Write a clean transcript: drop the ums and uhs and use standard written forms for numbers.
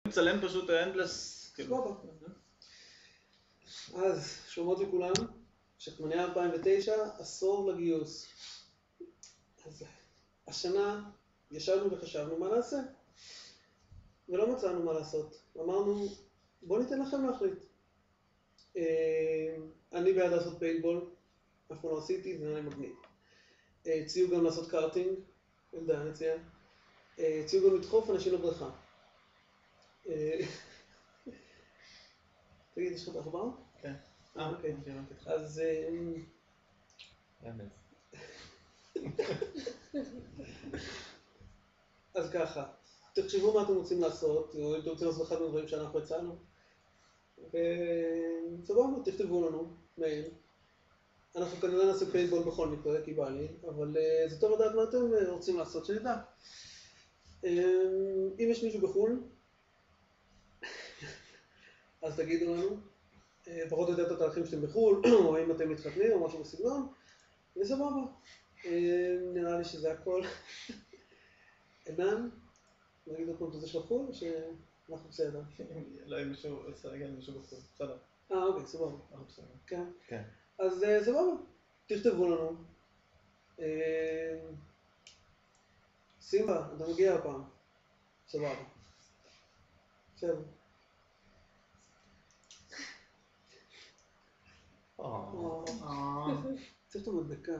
מצלם פשוט האנדלס, סבבה. אז, שלומות לכולם, שכמניה 2009, עשור לגיוס. אז השנה ישבנו וחשבנו מה נעשה, ולא מצאנו מה לעשות. אמרנו, בוא ניתן לכם להחליט. אני בעד לעשות פיינטבול, אף פעם לא עשיתי, זה נראה לי מגניב. הציעו גם לעשות קארטינג, אלדן הציע. הציעו גם לדחוף אנשים לבריכה. תגיד, יש לך את העכבר? כן. אוקיי. אז... אז ככה, תחשבו מה אתם רוצים לעשות, או אם אתם רוצים לעשות אחד מהדברים שאנחנו הצענו. וסבבה, תכתבו לנו מייל. אנחנו כנראה נעשה פיינטבול בכל מקרה, כי בא לי, אבל זה טוב לדעת מה אתם רוצים לעשות, שנדע. אם יש מישהו בחו"ל, אז תגידו לנו, פחות או יותר את התאריכים שאתם בחו"ל, או אם אתם מתחתנים או משהו בסגנון, וסבבה. נראה לי שזה הכל. עינן, נגיד עוד פעם את זה של החו"ל, או שאנחנו בסדר? לא, אם מישהו עושה רגע, מישהו בחו"ל, בסדר. אוקיי, סבבה. אנחנו בסדר. כן. כן. אז סבבה, תכתבו לנו. סימבה, אתה מגיע הפעם. סבבה. בסדר. צריך את המדבקה.